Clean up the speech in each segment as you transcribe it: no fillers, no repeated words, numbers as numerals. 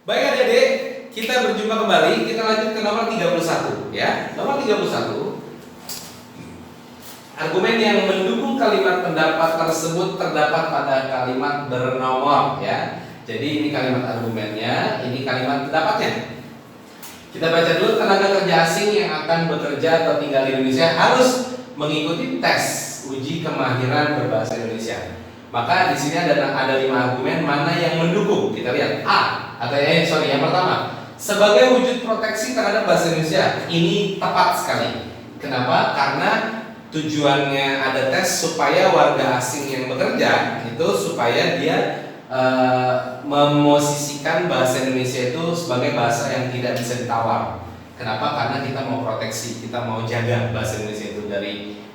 Baik adik-adik, kita berjumpa kembali. Kita lanjut ke nomor 31 ya. Nomor 31. Argumen yang mendukung kalimat pendapat tersebut terdapat pada kalimat bernomor ya. Jadi ini kalimat argumennya, ini kalimat pendapatnya. Kita baca dulu. Tenaga kerja asing yang akan bekerja atau tinggal di Indonesia harus mengikuti tes uji kemahiran berbahasa Indonesia. Maka di sini ada 5 argumen mana yang mendukung. Kita lihat yang pertama, sebagai wujud proteksi terhadap bahasa Indonesia. Ini tepat sekali. Kenapa? Karena tujuannya ada tes supaya warga asing yang bekerja itu supaya dia memosisikan bahasa Indonesia itu sebagai bahasa yang tidak bisa ditawar. Kenapa? Karena kita mau proteksi, kita mau jaga bahasa Indonesia itu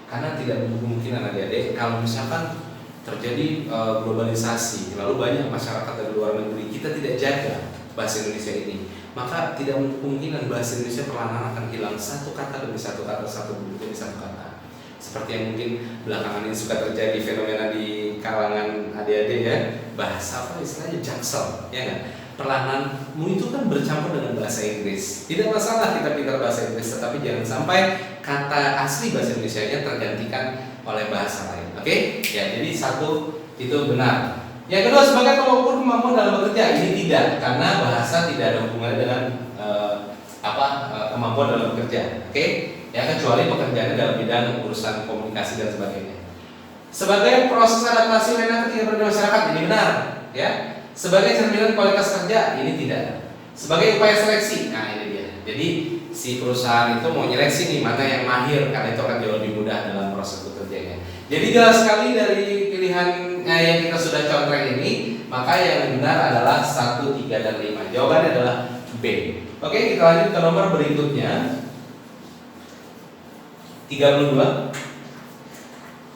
karena tidak kemungkinan adik-adik kalau misalkan terjadi globalisasi, lalu banyak masyarakat dari luar negeri, kita tidak jaga bahasa Indonesia ini, maka tidak kemungkinan bahasa Indonesia perlahan akan hilang satu kata demi satu kata, satu demi satu kata. Seperti yang mungkin belakangan ini suka terjadi fenomena di kalangan adik-adik ya, bahasa apa istilahnya jaksel, ya kan? Perlahanmu itu kan bercampur dengan bahasa Inggris. Tidak masalah kita pintar bahasa Inggris, tetapi jangan sampai kata asli bahasa Indonesianya tergantikan oleh bahasa lain. Oke? Ya, jadi satu itu benar. Yang kedua, sebagai tolak ukur kemampuan dalam bekerja, ini tidak, karena bahasa tidak ada hubungannya dengan kemampuan dalam bekerja. Oke? Ya, kecuali pekerjaannya dalam bidang urusan komunikasi dan sebagainya. Sebagai proses adaptasi lainnya ketika berada di masyarakat, ini benar, ya. Sebagai cerminan kualitas kerja, ini tidak. Sebagai upaya seleksi, nah ini dia. Jadi si perusahaan itu mau nyeleksi nih mana yang mahir, karena itu akan jauh lebih mudah dalam proses bekerjanya. Jadi jelas sekali dari pilihan yang kita sudah contreng ini, maka yang benar adalah 1, 3, dan 5. Jawabannya adalah B. Oke, kita lanjut ke nomor berikutnya. 32.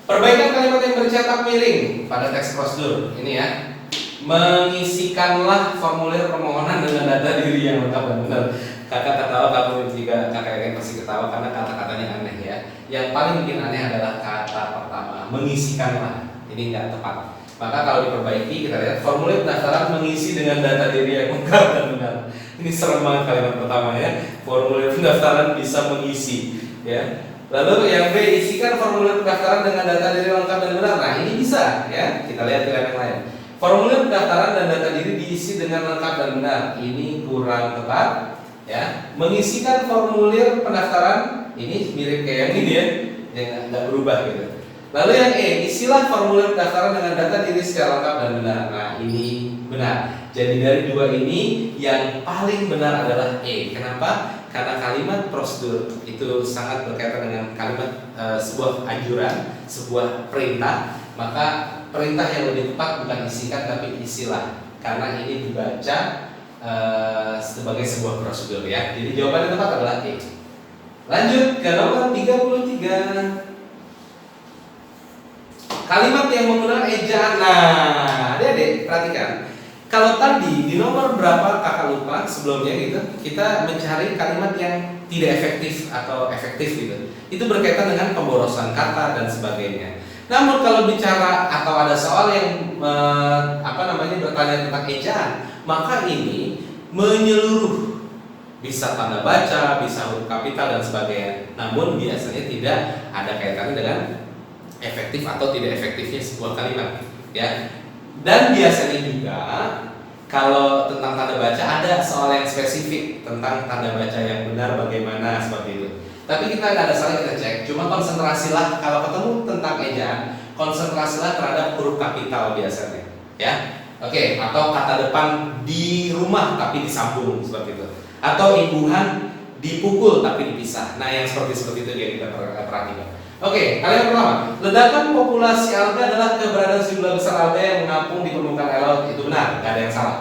Perbaikan kalimat yang bercetak miring pada teks prosedur. Ini ya. Mengisikanlah formulir permohonan dengan data diri yang lengkap dan benar. Kakak ketawa, kamu juga kakak pasti ketawa karena kata-katanya aneh ya. Yang paling bikin aneh adalah kata pertama, mengisikanlah. Ini nggak tepat. Maka kalau diperbaiki, kita lihat formulir pendaftaran mengisi dengan data diri yang lengkap dan benar. Ini serem banget kalimat pertama ya. Formulir pendaftaran bisa mengisi ya. Lalu yang B, isikan formulir pendaftaran dengan data diri lengkap dan benar. Nah ini bisa ya. Kita lihat pilihan yang lain. Formulir pendaftaran dan data diri diisi dengan lengkap dan benar. Ini kurang tepat ya. Mengisikan formulir pendaftaran ini mirip kayak yang ini ya, yang nggak berubah gitu. Lalu yang E, isilah formulir pendaftaran dengan data diri secara lengkap dan benar. Nah ini benar. Jadi dari dua ini yang paling benar adalah E. Kenapa? Karena kalimat prosedur itu sangat berkaitan dengan kalimat sebuah anjuran, sebuah perintah. Maka perintah yang lebih tepat bukan isikan tapi isilah, karena ini dibaca sebagai sebuah prosedur ya. Jadi jawaban yang tepat adalah E. Lanjut ke nomor 33. Kalimat yang menggunakan ejaan. Nah, adik-adik perhatikan. Kalau tadi di nomor berapa kakak lupa sebelumnya gitu, kita mencari kalimat yang tidak efektif atau efektif gitu. Itu berkaitan dengan pemborosan kata dan sebagainya. Namun kalau bicara atau ada soal yang bertanya tentang ejaan, maka ini menyeluruh, bisa tanda baca, bisa huruf kapital dan sebagainya. Namun biasanya tidak ada kaitannya dengan efektif atau tidak efektifnya sebuah kalimat, ya. Dan biasanya juga kalau tentang tanda baca ada soal yang spesifik tentang tanda baca yang benar bagaimana seperti itu. Tapi kita nggak ada salah, kita cek. Cuma konsentrasilah kalau ketemu tentang ejaan, konsentrasilah terhadap huruf kapital biasanya, ya. Oke, atau kata depan di rumah tapi disambung seperti itu. Atau imbuhan dipukul tapi dipisah. Nah, yang seperti itu yang kita perhatikan. Oke, kalian pertama, ledakan populasi alga adalah keberadaan sejumlah besar alga yang mengapung di permukaan laut. Itu benar, nggak ada yang salah.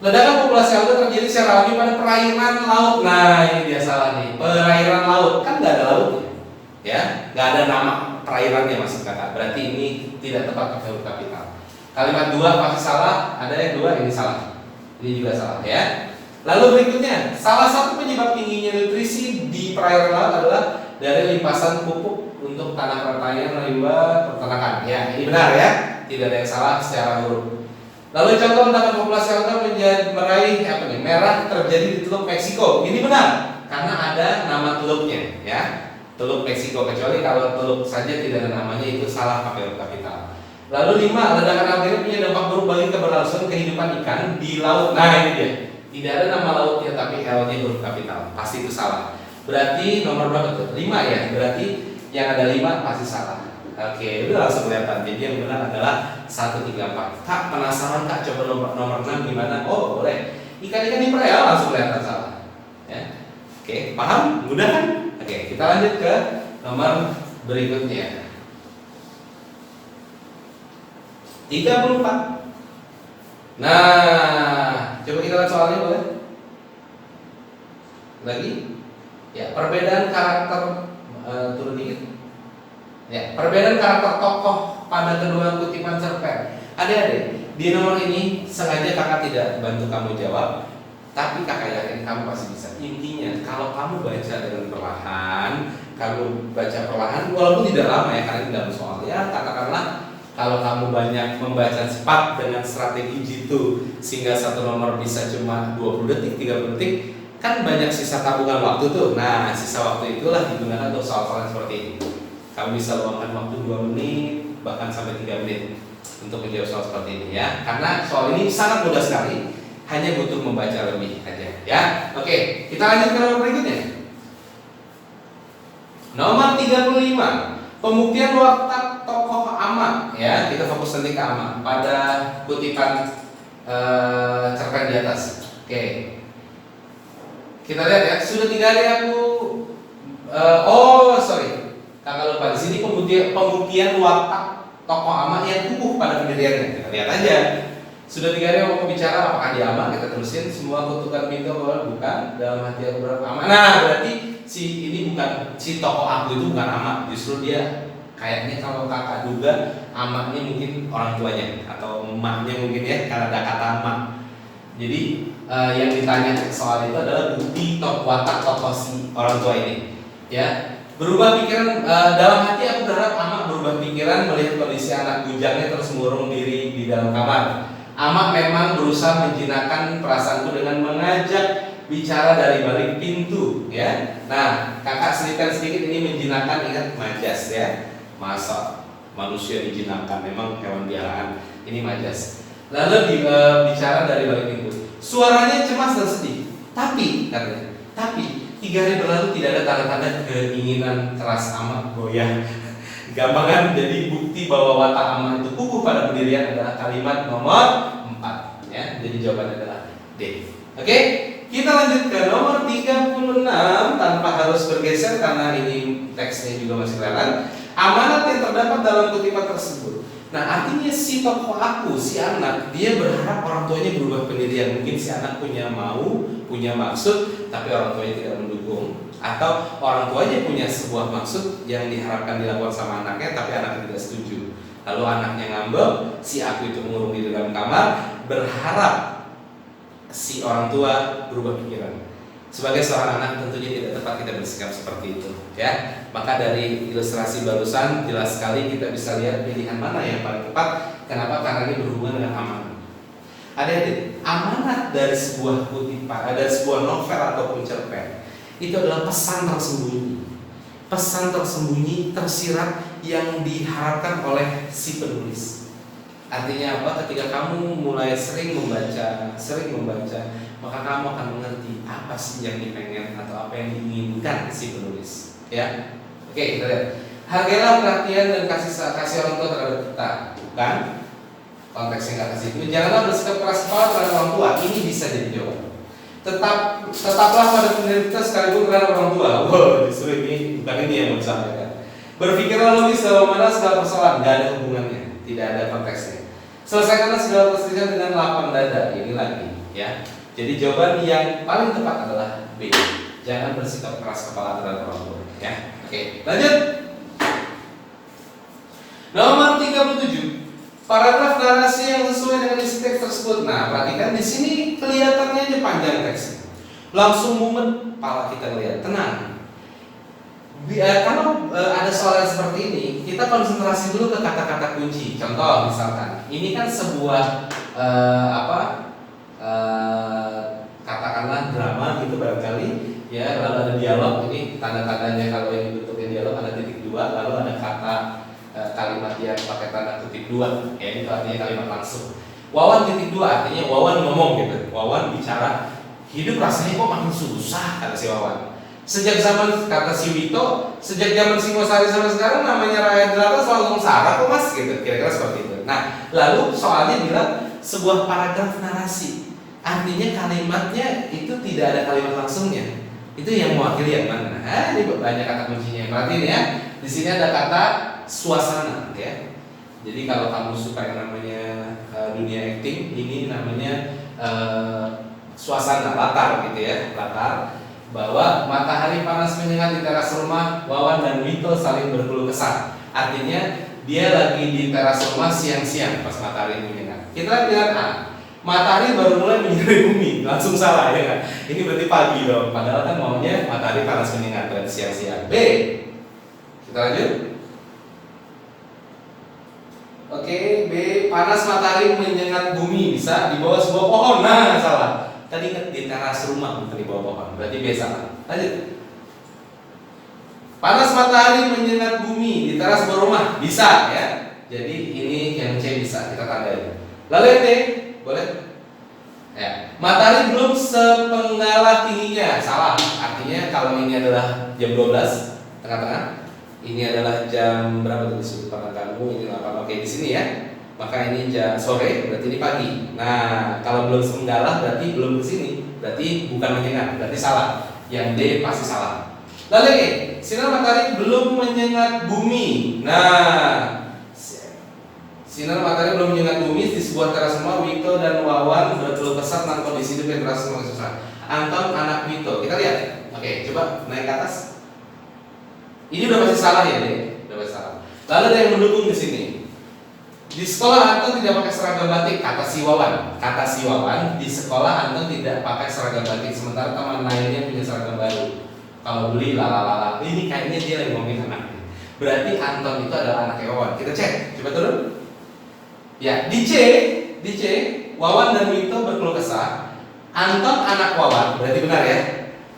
Ledakan populasi alga terjadi secara alami pada perairan laut. Nah, ini dia salah nih. Perairan laut kan nggak ada lautnya, ya, nggak ada nama perairannya maksud kakak. Berarti ini tidak tepat pakai huruf kapital. Kalimat 2 pasti salah. Ada yang 2 ini salah. Ini juga salah, ya. Lalu berikutnya, salah satu penyebab tingginya nutrisi di perairan laut adalah dari limpasan pupuk untuk tanah pertanian limbah peternakan. Ya, ini benar ya. Tidak ada yang salah secara huruf. Lalu contoh ledakan populasi alga meraih merah terjadi di Teluk Meksiko. Ini benar karena ada nama teluknya, ya. Teluk Meksiko, kecuali kalau teluk saja tidak ada namanya itu salah pakai huruf kapital. Lalu 5, ledakan algernya punya dampak buruk bagi keberlangsungan kehidupan ikan di laut. Nah ini dia, tidak ada nama lautnya tapi L-nya huruf kapital, pasti itu salah. Berarti nomor berapa tuh? 5 ya, berarti yang ada 5 pasti salah. Oke, udah langsung kelihatan. Jadi yang benar adalah 1, 3, 4. Kak, penasaran Kak, coba nomor 6 gimana? Oh boleh, ikan-ikan di perel langsung kelihatan salah, ya. Oke, paham? Mudah kan? Oke, kita lanjut ke nomor berikutnya. 34. Nah, coba kita lihat soalnya boleh? Lagi? Ya, perbedaan karakter turun dikit. Ya, perbedaan karakter tokoh pada kedua kutipan cerpen. Adik-adik, di nomor ini sengaja kakak tidak bantu kamu jawab, tapi kakak yakin kamu pasti bisa. Intinya, kalau kamu baca dengan perlahan, kamu baca perlahan, walaupun tidak lama ya, karena ini dalam soal ya, katakanlah kalau kamu banyak membaca cepat dengan strategi jitu sehingga satu nomor bisa cuma 20 detik, 30 detik, kan banyak sisa tabungan waktu tuh. Nah, sisa waktu itulah digunakan untuk soal-soal seperti ini. Kamu bisa luangkan waktu 2 menit, bahkan sampai 3 menit untuk menjawab soal seperti ini ya. Karena soal ini sangat mudah sekali, hanya butuh membaca lebih aja ya. Oke, kita lanjut ke nomor berikutnya. Nomor 35. Pembuktian watak tokoh Ama ya. Kita fokus nanti ke Ama pada kutipan cerpen di atas. Oke. Kita lihat ya, sudah 3 hari aku kakak lupa di sini pembuktian watak tokoh Ama yang kukuh pada pendiriannya. Kita lihat aja. Sudah 3 hari aku bicara, apakah dia Ama? Kita terusin semua kutukan pintu bukan dalam hati aku berapa Ama. Nah, berarti ini bukan si tokoh aku itu bukan Ama, justru dia kayaknya kalau kakak duga Amanya mungkin orang tuanya atau emaknya mungkin ya, karena ada kata emak. Jadi yang ditanya soal itu adalah bukti watak tokoh si orang tua ini. Ya, berubah pikiran dalam hati aku berharap Ama berubah pikiran melihat kondisi anak bujangnya terus mengurung diri di dalam kamar. Ama memang berusaha menjinakkan perasaanku dengan mengajak bicara dari balik pintu, ya. Nah, kakak selipkan sedikit ini menjinakkan, ingat majas ya. Masa manusia dijinakkan, memang hewan piaraan. Ini majas. Lalu bicara dari balik pintu. Suaranya cemas dan sedih. Tapi 3 hari berlalu tidak ada tanda-tanda keinginan keras Ama goyah. Gampangan jadi bukti bahwa watak Ama itu kukuh pada pendirian adalah kalimat nomor 4 ya. Jadi jawabannya adalah D. Oke, kita lanjut ke nomor 36 tanpa harus bergeser karena ini teksnya juga masih kelihatan. Amanat yang terdapat dalam kutipan tersebut. Nah, artinya si tokoh aku, si anak, dia berharap orang tuanya berubah pendirian. Mungkin si anak punya maksud, tapi orang tuanya tidak mendukung. Atau orang tuanya punya sebuah maksud yang diharapkan dilakukan sama anaknya, tapi anaknya tidak setuju. Lalu anaknya ngambek, si aku itu mengurung di dalam kamar, berharap si orang tua berubah pikiran. Sebagai seorang anak tentunya tidak tepat kita bersikap seperti itu, ya. Maka dari ilustrasi barusan jelas sekali kita bisa lihat pilihan mana yang paling tepat. Kenapa? Karena ini berhubungan dengan amanat. Adik-adik, amanat dari sebuah kutipan, dari sebuah novel ataupun cerpen itu adalah pesan tersembunyi. Pesan tersembunyi tersirat yang diharapkan oleh si penulis. Artinya apa? Ketika kamu mulai sering membaca, maka kamu akan mengerti apa sih yang dipengen atau apa yang diinginkan si penulis. Ya, oke, kita lihat. Hargailah perhatian dan kasih orang tua terhadap kita, bukan? Konteksnya nggak kasih itu. Janganlah bersikap keras kepala terhadap orang tua. Ini bisa jadi jawaban. Tetaplah pada pendirian kita sekalipun terhadap orang tua. Wow, justru ini bukan ini yang mau disampaikan. Berpikirlah logis dalam mana segala persoalan, nggak ada hubungannya, tidak ada konteksnya. Selesaikanlah segala perselisihan dengan lapang dada. Ini lagi, ya. Jadi jawaban yang paling tepat adalah B. Jangan bersikap keras kepala terhadap orang tua, ya. Oke, lanjut. Nomor 37. Paragraf narasi yang sesuai dengan isi teks tersebut. Nah, perhatikan di sini kelihatannya aja panjang teksnya. Langsung mumet, kepala kita lihat tenang. Kalau ada soal yang seperti ini, kita konsentrasi dulu ke kata-kata kunci. Contoh misalkan, ini kan sebuah kata tanda-tandanya kalau yang bentuknya dialog ada titik dua, lalu ada kata kalimat yang pakai tanda kutip dua, ya itu artinya kalimat langsung. Wawan titik dua artinya Wawan ngomong gitu, Wawan bicara, hidup rasanya kok makin susah, kata si Wawan. Sejak zaman, kata si Wito, sejak zaman Singosari sampai sekarang namanya rakyat jelata selalu sengsara kok mas, gitu, kira-kira seperti itu. Nah, lalu soalnya bilang sebuah paragraf narasi, artinya kalimatnya itu tidak ada kalimat langsungnya. Itu yang mewakili yang mana? Ini banyak kata kuncinya. Perhatiin ya, di sini ada kata suasana, ya. Jadi kalau kamu suka yang namanya dunia acting, ini namanya suasana, latar gitu ya, latar. Bahwa matahari panas menyengat di teras rumah, Wawan dan Wito saling berkeluh kesah. Artinya dia lagi di teras rumah siang-siang pas matahari menyengat. Kita lihat A, matahari baru mulai menyinari bumi, langsung salah ya kan? Ini berarti pagi dong, padahal kan maunya matahari panas menyengat berarti siang-siang. B, kita lanjut. Oke, B, panas matahari menyengat bumi bisa di bawah sebuah pohon. Nah, salah. Tadi ingat di teras rumah bukan di bawah pohon, berarti biasa. Lanjut. Panas matahari menyengat bumi di teras sebuah rumah, bisa ya. Jadi ini yang C bisa kita tandai. Lalu yang D, boleh? Ya. Matahari belum sepenggalah tingginya, salah. Artinya kalau ini adalah jam 12 tengah-tengah, ini adalah jam berapa tuh di sudut pandang kamu? Ini 8. Oke, di sini ya. Maka ini sore, berarti ini pagi. Nah, kalau belum sepenggalah berarti belum ke sini. Berarti bukan menyengat, berarti salah. Yang D pasti salah. Lalu E, sinar matahari belum menyengat bumi. Nah, sinar matahari belum menyengat bumi di sebuah teras rumah. Wito dan Wawan berkeluh kesah tentang kondisi hidup yang teras rumah susah. Anton anak Wito. Kita lihat. Oke, coba naik ke atas. Ini udah pasti salah ya, deh. Udah pasti salah. Lalu ada yang mendukung di sini. Di sekolah Anton tidak pakai seragam batik, kata si Wawan. Kata si Wawan, di sekolah Anton tidak pakai seragam batik, sementara teman lainnya punya seragam baru. Kalau beli lalalala, ini kayaknya dia yang ngomongin anaknya. Berarti Anton itu adalah anaknya Wawan. Kita cek, coba turun. Ya, di C, Wawan dan Wito berkeluh kesah. Anton anak Wawan, berarti benar ya.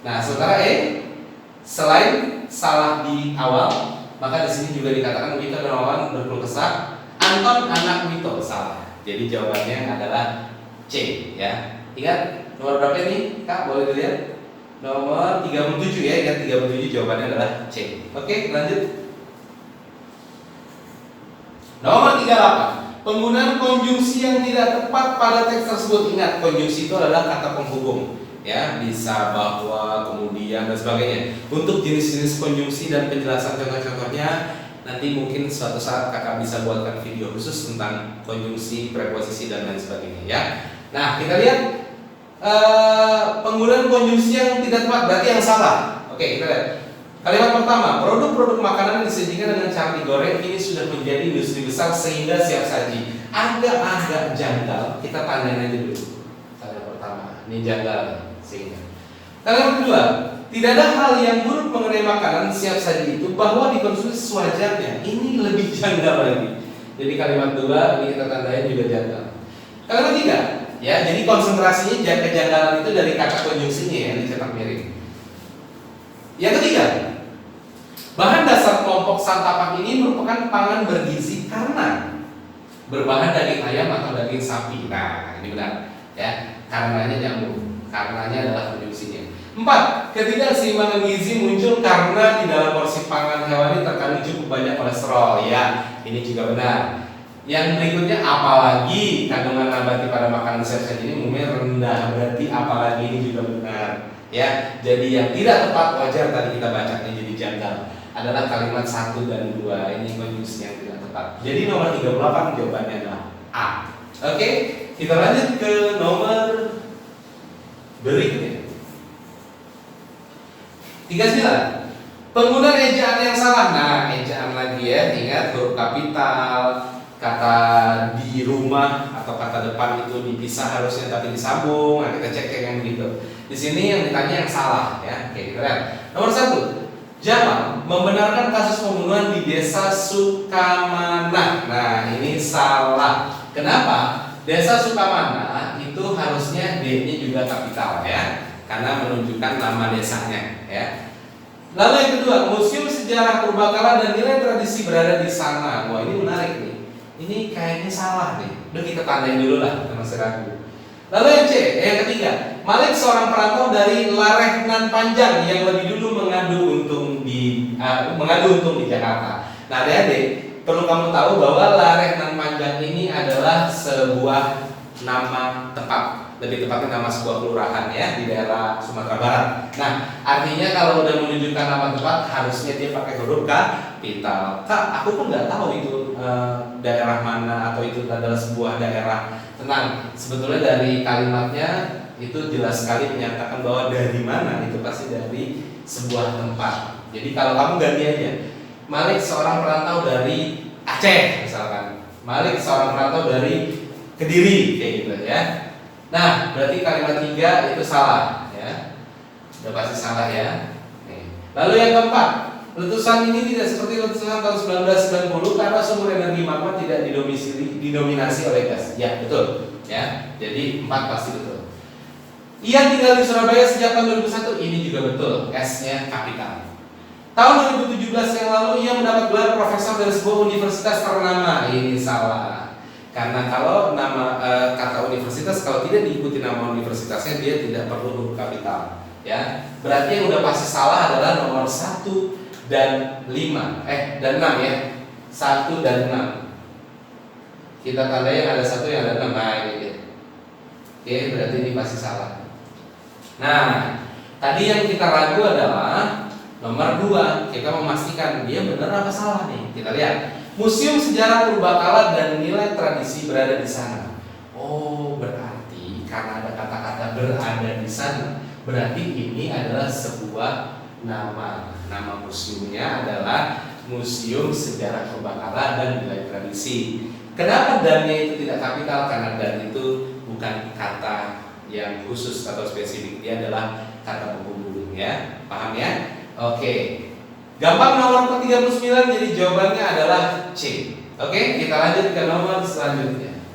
Nah, sementara E, selain salah di awal, maka di sini juga dikatakan Wito dan Wawan berkeluh kesah. Anton anak Wito, salah. Jadi jawabannya adalah C ya. Ingat nomor berapa ini? Kak boleh dilihat? Nomor 37 ya. Ingat 37 jawabannya adalah C. Oke, lanjut. Nomor 38. Penggunaan konjungsi yang tidak tepat pada teks tersebut. Ingat, konjungsi itu adalah kata penghubung ya, bisa, bahwa, kemudian dan sebagainya. Untuk jenis-jenis konjungsi dan penjelasan contoh-contohnya nanti mungkin suatu saat kakak bisa buatkan video khusus tentang konjungsi, preposisi dan lain sebagainya ya. Nah, kita lihat penggunaan konjungsi yang tidak tepat berarti yang salah. Oke, kita lihat. Kalimat pertama, produk-produk makanan yang disajikan dengan cara digoreng ini sudah menjadi industri besar sehingga siap saji. Agak-agak janggal, kita tandain aja dulu. Kalimat pertama, ini janggal sehingga. Kalimat kedua, tidak ada hal yang buruk mengenai makanan siap saji itu bahwa dikonsumsi sewajarnya. Ini lebih janggal lagi. Jadi kalimat dua ini kita tandain juga janggal. Kalimat tiga, ya jadi konsentrasinya kejanggalan itu dari kata konjungsinya yang dicetak miring. Yang ketiga, bahan dasar kelompok santapan ini merupakan pangan bergizi karena berbahan daging ayam atau daging sapi. Nah, ini benar, ya. Karenanya nyambung. Karenanya adalah konjungsinya. 4. Ketidakseimbangan gizi muncul karena di dalam porsi pangan hewani terkandung cukup banyak kolesterol. Ya, ini juga benar. Yang berikutnya, apalagi kandungan nabati pada makanan siap saji ini umumnya rendah. Berarti apalagi ini juga benar. Ya, jadi yang tidak tepat wajar tadi kita baca ini jadi janggal adalah kalimat 1 dan 2. Ini konjungsi yang tidak tepat. Jadi nomor 38 jawabannya adalah A. Oke, kita lanjut ke nomor berikutnya. 39. Penggunaan ejaan yang salah. Nah, ejaan lagi ya. Ingat huruf kapital, kata di rumah atau kata depan itu dipisah harusnya tapi disambung. Nah, kita cek yang begitu. Di sini yang ditanya yang salah ya. Oke, kita lihat. Nomor 1. Jamal membenarkan kasus pembunuhan di desa Sukamana. Nah, ini salah. Kenapa? Desa Sukamana itu harusnya D-nya juga kapital ya. Karena menunjukkan nama desanya ya. Lalu yang kedua, Museum Sejarah Purbakala dan Nilai Tradisi berada di sana. Wah, ini menarik nih. Ini kayaknya salah nih. Udah kita tandain dulu lah, kita masih ragu. Lalu yang C, yang ketiga, Malik seorang perantau dari Lareh Nan Panjang yang lebih dulu mengadu untung di Jakarta. Nah, adik-adik, perlu kamu tahu bahwa Lareh Nan Panjang ini adalah sebuah nama tempat, lebih tepatnya nama sebuah kelurahan ya di daerah Sumatera Barat. Nah, artinya kalau udah menunjukkan nama tempat harusnya dia pakai huruf kapital. Kak, aku pun nggak tahu itu daerah mana atau itu adalah sebuah daerah. Tenang, sebetulnya dari kalimatnya itu jelas sekali menyatakan bahwa dari mana, itu pasti dari sebuah tempat. Jadi kalau kamu ganti aja, Malik seorang perantau dari Aceh misalkan, Malik seorang perantau dari Kediri kayak gitu ya. Nah, berarti kalimat 3 itu salah ya. Udah pasti salah ya. Nih. Lalu yang keempat, letusan ini tidak seperti letusan tahun 1990 karena sumber energi magma tidak didominasi oleh gas. Ya, betul. Ya. Jadi 4 pasti betul. Ia tinggal di Surabaya sejak tahun 2001. Ini juga betul. S-nya kapital. Tahun 2017 yang lalu ia mendapat gelar profesor dari sebuah universitas ternama. Ini salah. Karena kalau nama kata universitas kalau tidak diikuti nama universitasnya dia tidak perlu huruf kapital. Ya. Berarti yang udah pasti salah adalah nomor 1 dan 5 dan 6 ya. 1 dan 6. Kita tandai yang ada 1 yang ada 6. Nah, ini dia. Oke, berarti ini pasti salah. Nah, tadi yang kita ragu adalah nomor 2. Kita memastikan dia benar apa salah nih. Kita lihat. Museum Sejarah Purbakala dan Nilai Tradisi berada di sana. Oh, berarti karena ada kata-kata berada di sana, berarti ini adalah sebuah nama. Nama museumnya adalah Museum Sejarah Purbakala dan Nilai Tradisi. Kenapa dan-nya itu tidak kapital? Karena dan itu bukan kata yang khusus atau spesifik, dia adalah kata penghubung ya. Paham ya? Oke. Gampang nomor ke-39, jadi jawabannya adalah C. Oke, kita lanjut ke nomor selanjutnya.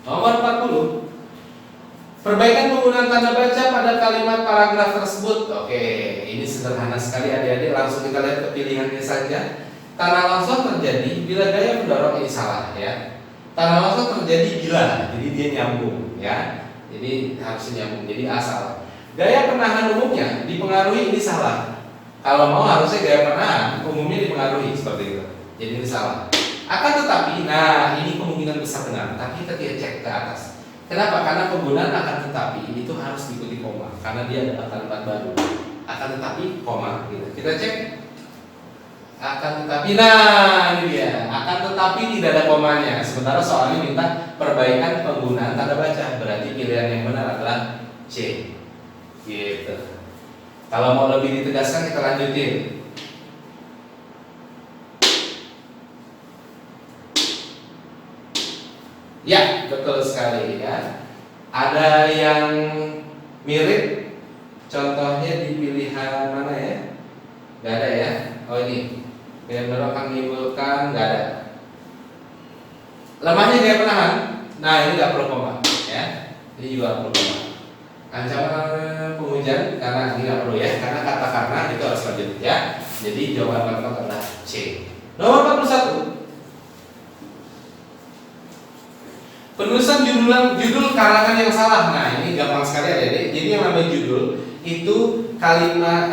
Nomor 40. Perbaikan penggunaan tanda baca pada kalimat paragraf tersebut. Oke, ini sederhana sekali adik-adik, langsung kita lihat ke pilihannya saja. Tanah longsor terjadi bila gaya mendorong ini salah ya. Tanah longsor terjadi bila, jadi dia nyambung ya. Jadi harusnya nyambung, jadi asal. Gaya penahan umumnya dipengaruhi, ini salah. Kalau mau harusnya gaya penahan umumnya dipengaruhi seperti itu. Jadi ini salah. Akan tetapi, nah ini kemungkinan besar benar. Tapi kita tidak cek ke atas. Kenapa? Karena penggunaan akan tetapi itu harus diikuti koma. Karena dia adalah kalimat baru. Akan tetapi koma. Gitu. Kita cek. Akan tetapi, nah ini dia. Akan tetapi tidak ada komanya. Sementara soalnya minta perbaikan penggunaan tanda baca. Berarti pilihan yang benar adalah C. Gitu. Kalau mau lebih ditegaskan kita lanjutin. Ya, betul sekali ya. Ada yang mirip. Contohnya di pilihan mana ya? Gak ada ya. Oh ini. Gaya mendorong akan menimbulkan, gak ada. Lemahnya gaya penahan. Nah ini gak perlu koma ya. Ini juga gak perlu koma. Ancaman penghujan karena ini nggak perlu ya, karena kata karena itu harus lanjut ya. Jadi jawaban tepat adalah C. Nomor 41. Penulisan judul karangan yang salah. Nah ini gampang sekali ya. Jadi yang namanya judul itu kalimat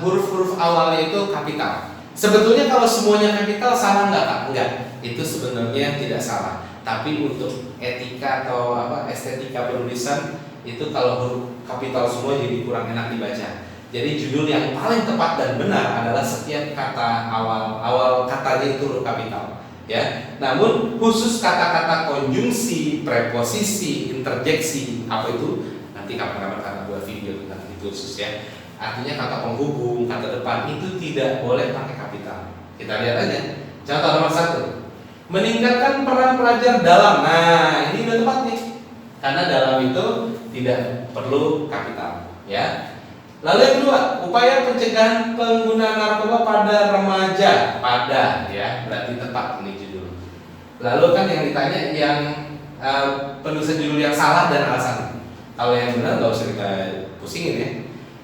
huruf-huruf awalnya itu kapital. Sebetulnya kalau semuanya kapital salah nggak Kak? Enggak. Itu sebenarnya tidak salah. Tapi untuk etika atau estetika penulisan itu kalau huruf kapital semua jadi kurang enak dibaca. Jadi judul yang paling tepat dan benar adalah setiap kata awal katanya itu huruf kapital ya. Namun khusus kata-kata konjungsi, preposisi, interjeksi apa itu nanti kapan-kapan akan buat video tentang itu khusus ya. Artinya kata penghubung, kata depan itu tidak boleh pakai kapital. Kita lihat aja. Contoh nomor 1. Meningkatkan peran pelajar dalam. Nah, ini udah tepat nih. Karena dalam itu tidak perlu kapital, ya. Lalu yang kedua, upaya pencegahan penggunaan narkoba pada remaja, ya, berarti tepat ini judul. Lalu kan yang ditanya yang penulisan judul yang salah dan alasan. Kalau yang benar nggak usah kita pusingin ya.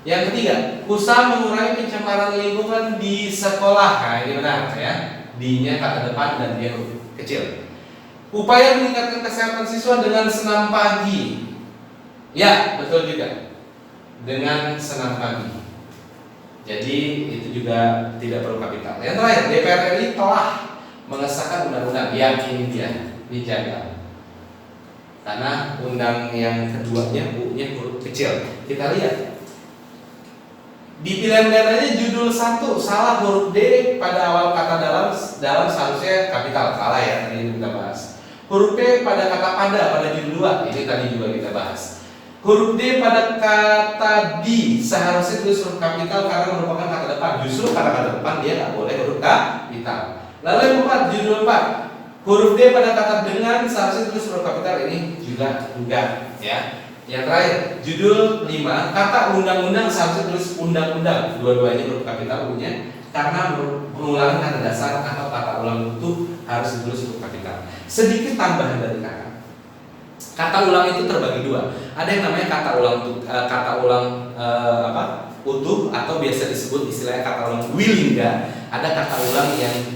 Yang ketiga, usaha mengurangi pencemaran lingkungan di sekolah. Nah, ini benar ya. D-nya kata depan dan dia huruf kecil. Upaya meningkatkan kesehatan siswa dengan senam pagi. Ya, betul juga. Dengan senam pagi. Jadi itu juga tidak perlu kapital. Yang terakhir, DPR RI telah mengesahkan undang-undang. Ya, ini dia, dijaga. Karena undang yang keduanya U-nya huruf kecil. Kita lihat. Di pilihan gandanya judul 1 salah huruf D pada awal kata dalam seharusnya kapital. Salah ya, tadi kita bahas. Huruf P pada kata pada judul 2. Ini tadi juga kita bahas. Huruf D pada kata di seharusnya tulis huruf kapital karena merupakan kata depan. Justru kata-kata depan dia nggak boleh huruf kapital. Lalu yang 4, judul 4. Huruf D pada kata dengan seharusnya tulis huruf kapital, ini juga enggak ya. Yang terakhir, judul 5, kata undang-undang seharusnya tulis undang-undang. Dua-duanya huruf kapital U-nya karena mengulangi kata dasar atau kata ulang utuh harus ditulis huruf kapital. Sedikit tambahan dari kakak. Kata ulang itu terbagi dua. Ada yang namanya kata ulang utuh atau biasa disebut istilahnya kata ulang dwilingga. Ada kata ulang yang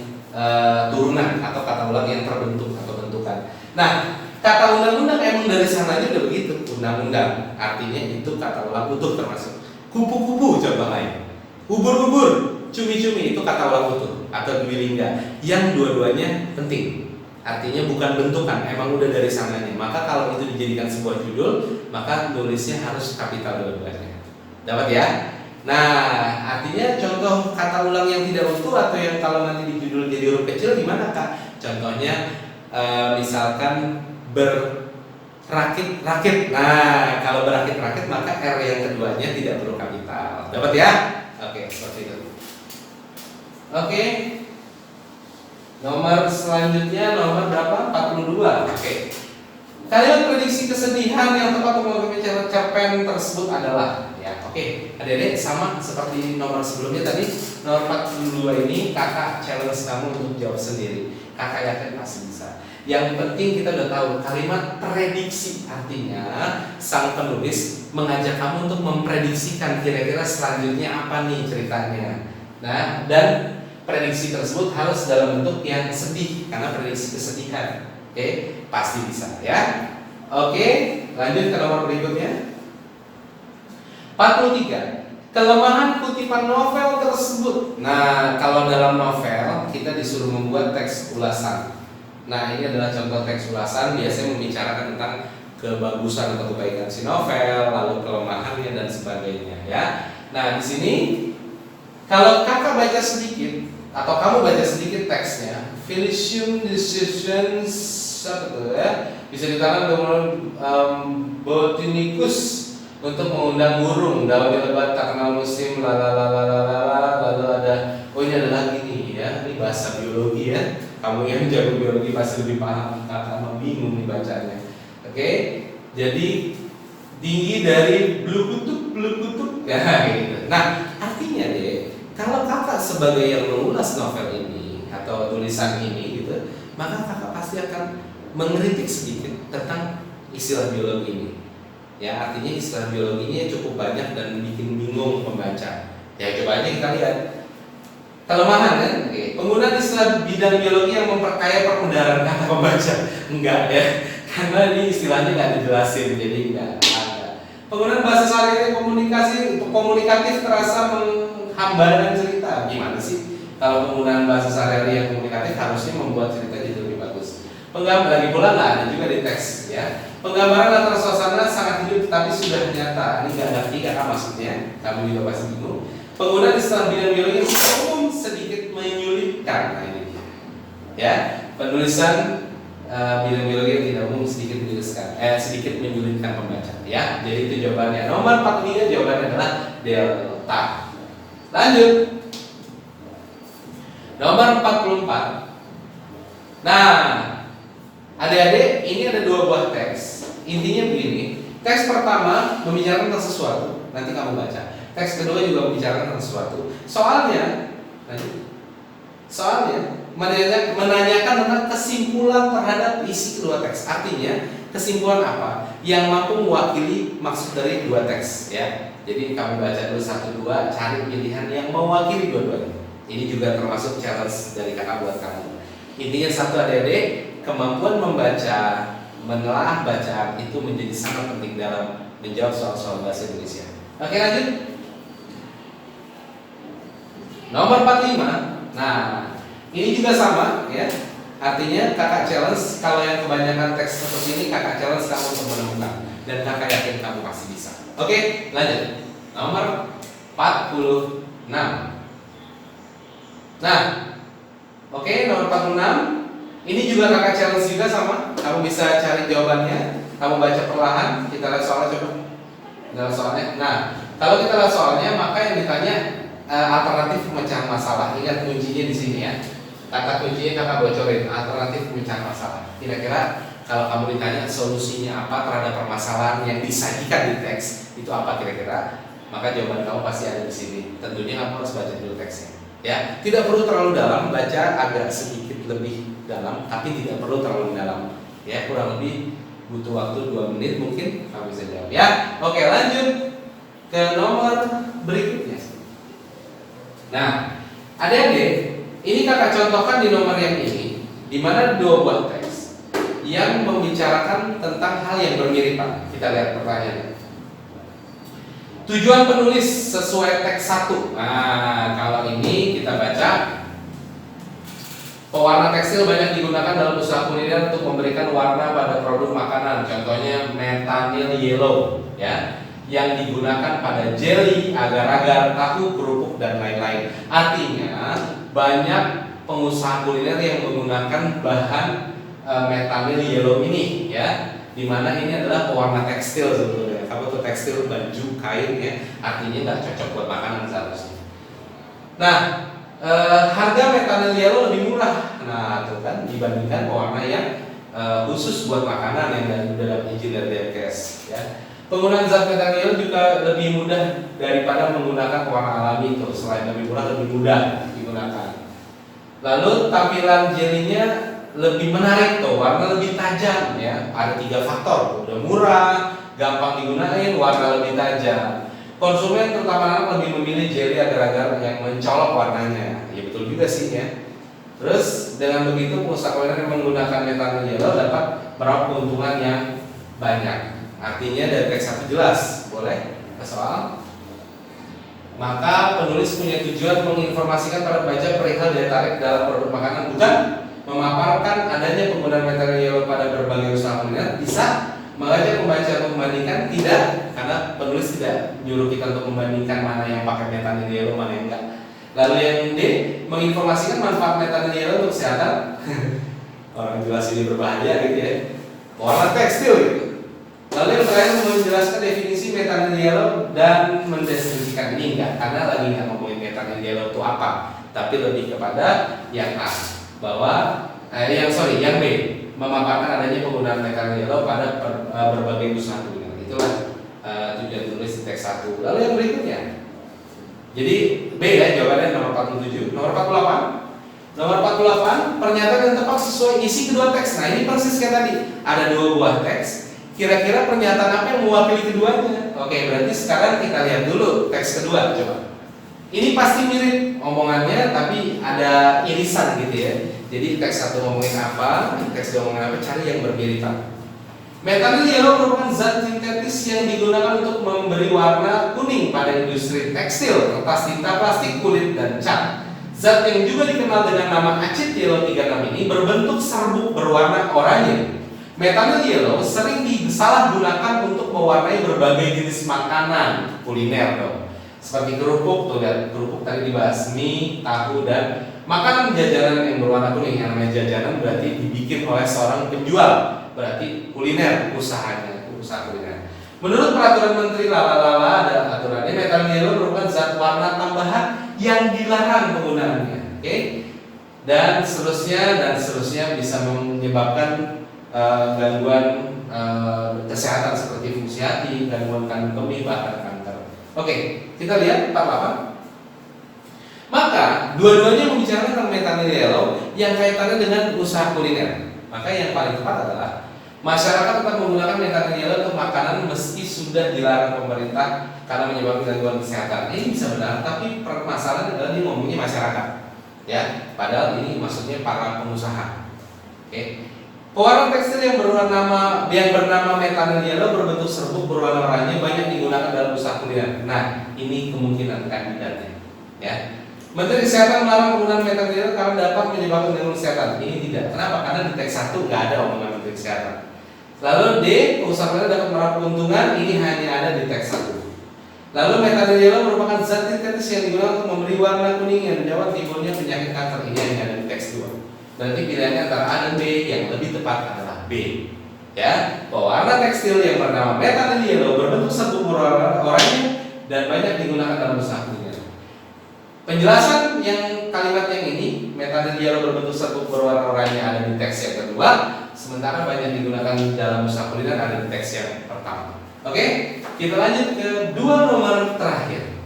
turunan atau kata ulang yang terbentuk atau bentukan. Nah, kata undang-undang emang dari sananya udah begitu. Undang-undang artinya itu kata ulang utuh termasuk. Kupu-kupu contoh lain. Ubur-ubur, cumi-cumi itu kata ulang utuh atau dwilingga. Yang dua-duanya penting. Artinya bukan bentukan, emang udah dari sananya. Maka kalau itu dijadikan sebuah judul, maka tulisnya harus kapital dua-duanya. Dapat ya? Nah, artinya contoh kata ulang yang tidak utuh atau yang kalau nanti di judul jadi huruf kecil gimana Kak? Contohnya misalkan berakit-rakit. Nah, kalau berakit-rakit maka R yang keduanya tidak perlu kapital. Dapat ya? Oke, seperti itu. Oke. Nomor selanjutnya nomor berapa? 42. Oke. Kalimat prediksi kesedihan yang tepat untuk menggunakan cerpen tersebut adalah ya. Oke. Adik-adik sama seperti nomor sebelumnya tadi, nomor 42 ini kakak challenge kamu untuk jawab sendiri. Kakak yakin pasti bisa. Yang penting kita udah tahu kalimat prediksi artinya sang penulis mengajak kamu untuk memprediksikan kira-kira selanjutnya apa nih ceritanya. Nah, dan prediksi tersebut harus dalam bentuk yang sedih karena prediksi kesedihan. Oke, pasti bisa ya. Oke, lanjut ke nomor berikutnya. 43. Kelemahan kutipan novel tersebut. Nah, kalau dalam novel kita disuruh membuat teks ulasan. Nah, ini adalah contoh teks ulasan biasanya membicarakan tentang kebagusan atau kebaikan si novel, lalu kelemahannya dan sebagainya ya. Nah, di sini kalau kakak baca sedikit atau kamu baca sedikit teksnya, Felicium decisions ya, bisa ditanam dengan botanicus untuk mengundang burung, daun yang lebat tak kenal musim, lalu ada, oh ini ada lagi nih ya, ini bahasa biologi ya. Kamu yang jago biologi pasti lebih paham, kakak bingung nih bacanya. Oke, jadi tinggi dari blue kutub ya gitu. Nah, artinya deh, kalau kakak sebagai yang mengulas novel ini atau tulisan ini gitu, maka kakak pasti akan mengkritik sedikit tentang istilah biologi ini. Ya, artinya istilah biologinya cukup banyak dan bikin bingung pembaca. Ya, coba aja kita lihat. Kelemahan kan? Oke. Penggunaan istilah bidang biologi yang memperkaya permudahan kata pembaca. Enggak ya. Karena ini istilahnya nggak dijelasin, jadi enggak ada. Penggunaan bahasa sehari-hari komunikatif terasa menghambarkan cerita. Gimana sih? Kalau penggunaan bahasa sehari-hari yang komunikatif harusnya membuat cerita jadi lebih bagus. Penggambaran lagi pula nggak ada juga di teks ya. Penggambaran latar suasana sangat hidup tapi sudah nyata. Ini nggak ngerti kakak maksudnya. Kamu juga pasti bingung. Penggunaan istilah bidang biologi yang umum sedikit menyulitkan. Nah, ini dia. Ya, penulisan bidang biologi yang tidak umum sedikit menyulitkan pembaca. Ya, jadi itu jawabannya. Nomor 43 jawabannya adalah delta. Lanjut. Nomor 44. Nah, adik-adik, ini ada dua buah teks. Intinya begini, teks pertama membicarakan tentang sesuatu, nanti kamu baca. Teks kedua juga membicarakan tentang sesuatu. Soalnya menanyakan tentang kesimpulan terhadap isi kedua teks. Artinya kesimpulan apa yang mampu mewakili maksud dari dua teks, ya. Jadi kamu baca dulu 1, 2, cari pilihan yang mewakili dua-duanya. Ini juga termasuk challenge dari kakak buat kamu. Intinya satu, adik-adik, kemampuan membaca, menelaah bacaan itu menjadi sangat penting dalam menjawab soal-soal bahasa Indonesia. Oke, lanjut. Nomor 45. Nah, ini juga sama, ya. Artinya kakak challenge, kalau yang kebanyakan teks seperti ini kakak challenge kamu untuk menemukan, dan kakak yakin kamu pasti bisa. Oke, lanjut. Nomor 46. Nah, oke, nomor 46. Ini juga kakak challenge juga sama. Kamu bisa cari jawabannya. Kamu baca perlahan. Kita lihat soalnya coba. Kita lihat soalnya. Nah, kalau kita lihat soalnya, maka yang ditanya alternatif pemecahan masalah. Ingat kuncinya di sini, ya. Kata kuncinya kakak bocorin. Alternatif pemecahan masalah. Kira-kira kalau kamu ditanya solusinya apa terhadap permasalahan yang disajikan di teks, itu apa kira-kira? Maka jawaban kamu pasti ada di sini. Tentunya kamu harus baca dulu teksnya. Ya, tidak perlu terlalu dalam, baca agak sedikit lebih dalam, tapi tidak perlu terlalu dalam. Ya, kurang lebih butuh waktu 2 menit mungkin kamu bisa jawab. Ya, oke, lanjut ke nomor berikutnya. Nah, adik-adik, ini kakak contohkan di nomor yang ini, di mana 2 buah teks yang membicarakan tentang hal yang bermiripan. Kita lihat pertanyaannya. Tujuan penulis sesuai teks 1. Nah, kalau ini kita baca, pewarna tekstil banyak digunakan dalam usaha kuliner untuk memberikan warna pada produk makanan. Contohnya methanol yellow, ya, yang digunakan pada jelly, agar-agar, tahu, kerupuk, dan lain-lain. Artinya banyak pengusaha kuliner yang menggunakan bahan methanol yellow ini, ya, dimana ini adalah pewarna tekstil sebetulnya. Kamu tuh tekstil, baju, kain, ya, artinya nggak cocok buat makanan seharusnya. Nah, harga methanol yellow lebih murah. Nah, itu kan dibandingkan pewarna yang khusus buat makanan yang dalam izin dari DMKS, ya. Penggunaan zat methanol yellow juga lebih mudah daripada menggunakan pewarna alami itu. Selain lebih murah, lebih mudah digunakan. Lalu tampilan jelinya lebih menarik tuh, warna lebih tajam, ya. Ada 3 faktor, udah murah, gampang digunain, warna lebih tajam. Konsumen terutama anak lebih memilih jelly agar-agar yang mencolok warnanya. Ya betul juga sih, ya. Terus dengan begitu pengusaha kuliner yang menggunakan methanol yellow dapat meraup keuntungan yang banyak. Artinya dari teks 1 jelas, boleh ke soal. Maka penulis punya tujuan menginformasikan para pembaca perihal daya tarik dalam produk makanan, bukan memaparkan adanya penggunaan methanol yellow pada berbagai usaha kuliner. Bisa mengajak pembaca untuk membandingkan? Tidak, karena penulis tidak nyuruh kita untuk membandingkan mana yang pakai methanol yellow, mana yang enggak. Lalu yang D, menginformasikan manfaat methanol yellow untuk kesehatan. Orang jelas ini berbahaya gitu, ya. Warna tekstil gitu. Lalu yang terakhir menjelaskan definisi methanol yellow dan mendeskripsikan. Ini enggak, karena lagi nggak ngomongin methanol yellow itu apa, tapi lebih kepada yang A, bahwa yang B, memaparkan adanya penggunaan methanol yellow pada berbagai usaha kuliner. Itulah tujuan tulis di teks 1. Lalu yang berikutnya, jadi B, ya, jawabannya nomor 47. Nomor 48. Nomor 48, pernyataan yang tepat sesuai isi kedua teks. Nah, ini persis kayak tadi, ada 2 buah teks. Kira-kira pernyataan apa yang mewakili keduanya? Oke, berarti sekarang kita lihat dulu teks kedua, coba. Ini pasti mirip omongannya, tapi ada irisan gitu, ya. Jadi teks 1 ngomongin apa, teks 2 ngomongin apa, cari yang bermiripan. Methanol yellow merupakan zat sintetis yang digunakan untuk memberi warna kuning pada industri tekstil, kertas tinta plastik, kulit, dan cat. Zat yang juga dikenal dengan nama acetyl 36 ini berbentuk serbuk berwarna oranye. Methanol yellow sering disalahgunakan untuk mewarnai berbagai jenis makanan kuliner, dong. Seperti kerupuk, tuh lihat, kerupuk tadi dibahas, mie, tahu, dan makanan jajanan yang berwarna kuning. Yang namanya jajanan berarti dibikin oleh seorang penjual, berarti kuliner, usahanya, usaha kuliner. Menurut peraturan menteri lalala, ada aturannya, methanol yellow merupakan zat warna tambahan yang dilarang penggunaannya. Oke? Dan seterusnya bisa menyebabkan gangguan kesehatan seperti fungsi hati, gangguan kandung kemih, bahkan kanker. Oke, kita lihat 48. Maka dua-duanya membicarakan tentang meta nilai yellow yang kaitannya dengan usaha kuliner. Maka yang paling tepat adalah masyarakat tetap menggunakan meta nilai yellow untuk makanan meski sudah dilarang pemerintah karena menyebabkan gangguan kesehatan. Ini bisa benar, tapi permasalahan adalah ini ngomongnya masyarakat, ya. Padahal ini maksudnya para pengusaha. Oke. Pewarna tekstil yang bernama meta nilai yellow berbentuk serbuk berwarna oranye banyak digunakan dalam usaha kuliner. Nah, ini kemungkinan kandidatnya, ya. Menteri Kesehatan melarang penggunaan meta nilai yellow karena dapat menyebabkan gangguan kesehatan. Ini tidak. Kenapa? Karena di teks 1 nggak ada omongan Menteri Kesehatan. Lalu D, pengusaha kuliner dapat meraup keuntungan. Ini hanya ada di teks 1. Lalu meta nilai yellow merupakan zat sintetis yang digunakan untuk memberi warna kuning yang menjawab timbulnya penyakit kanker. Ini hanya ada di teks 2. Berarti pilihannya antara A dan B, yang lebih tepat adalah B. Ya, pewarna tekstil yang bernama meta nilai yellow berbentuk serbuk berwarna oranye dan banyak digunakan dalam usaha kuliner. Penjelasan yang kalimat yang ini, meta nilai yellow berbentuk serbuk berwarna oranye ada di teks yang kedua, sementara banyak digunakan dalam usaha kuliner ada di teks yang pertama. Oke, kita lanjut ke dua nomor terakhir.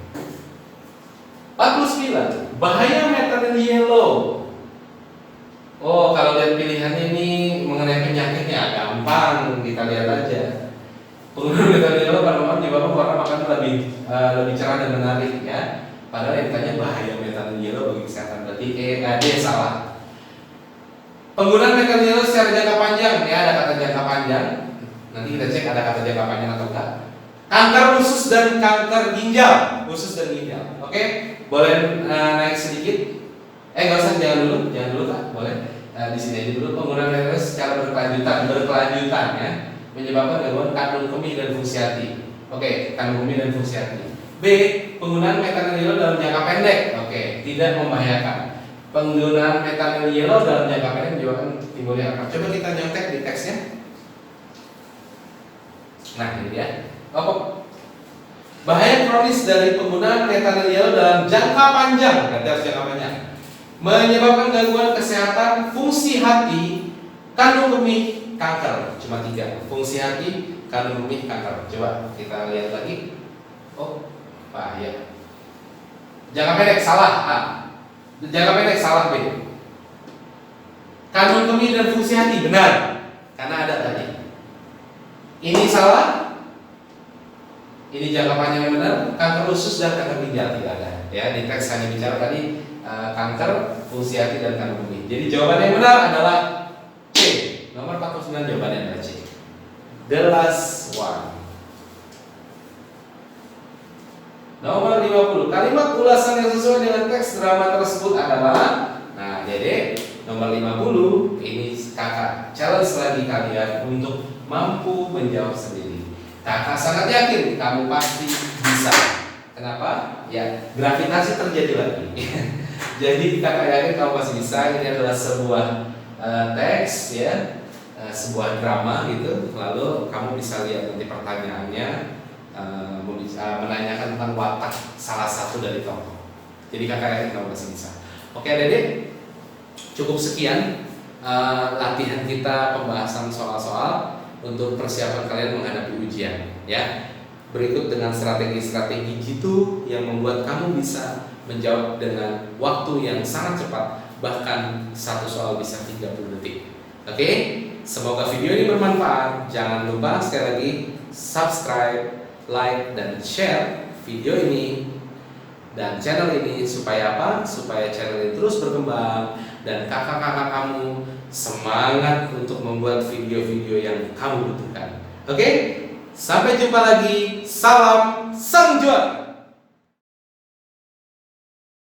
49. Bahaya meta nilai yellow. Oh, kalau lihat pilihannya ini mengenai penyakitnya gampang, kita lihat aja. Penggunaan meta nilai yellow pada menyebabkan warna makanan lebih cerah dan menarik, ya. Padahal yang ditanya bahaya meta nilai yellow bagi kesehatan, berarti D salah. Penggunaan meta nilai yellow secara jangka panjang, ya, ada kata jangka panjang. Nanti kita cek ada kata jangka panjang atau enggak. Kanker usus dan kanker ginjal, usus dan ginjal. Oke, boleh naik sedikit. Nggak usah, jangan dulu Kak, boleh. Di sini aja dulu. Penggunaan meta nilai secara berkelanjutan, ya, menyebabkan gangguan kandung kemih dan fungsi hati. Oke, kandung kemih dan fungsi hati. B, penggunaan meta nilai yellow dalam jangka pendek. Oke, tidak membahayakan. Penggunaan meta nilai yellow dalam jangka pendek menyebabkan timbulnya kanker. Coba kita nyontek di teksnya. Nah, ini dia. Bahaya kronis dari penggunaan meta nilai yellow dalam jangka panjang, berarti harus jangka panjang, menyebabkan gangguan kesehatan fungsi hati, kandung kemih, kanker. Cuma 3. Fungsi hati, kandung kemih, kanker. Coba kita lihat lagi. Oh, bahaya. Jangka pendek salah A. Jangka pendek salah B. Kandung kemih dan fungsi hati benar, karena ada tadi. Ini salah. Ini jangka panjang yang benar. Kanker usus dan kanker ginjal tidak ada. Ya, di teks hanya bicara tadi kanker, fungsi hati dan kandung kemih. Jadi jawabannya yang benar adalah C. Nomor 49 jawabannya adalah C. The last one. Nomor 50. Kalimat ulasan yang sesuai dengan teks drama tersebut adalah, nah, jadi nomor 50 ini kakak challenge lagi kalian untuk mampu menjawab sendiri. Kakak sangat yakin kamu pasti bisa. Kenapa? Ya, gravitasi terjadi lagi. Jadi kakak yakin kamu pasti bisa. Ini adalah sebuah teks, ya, sebuah drama gitu. Lalu kamu bisa lihat nanti pertanyaannya, menanyakan tentang watak salah satu dari tokoh. Jadi kakak yakin kamu pasti bisa. Oke, Adik-adik, cukup sekian latihan kita pembahasan soal-soal untuk persiapan kalian menghadapi ujian, ya. Berikut dengan strategi-strategi jitu yang membuat kamu bisa menjawab dengan waktu yang sangat cepat, bahkan satu soal bisa 30 detik. Oke, semoga video ini bermanfaat. Jangan lupa sekali lagi subscribe, like, dan share video ini dan channel ini supaya apa? Supaya channel ini terus berkembang dan kakak-kakak kamu semangat untuk membuat video-video yang kamu butuhkan. Oke? Sampai jumpa lagi. Salam sang juara.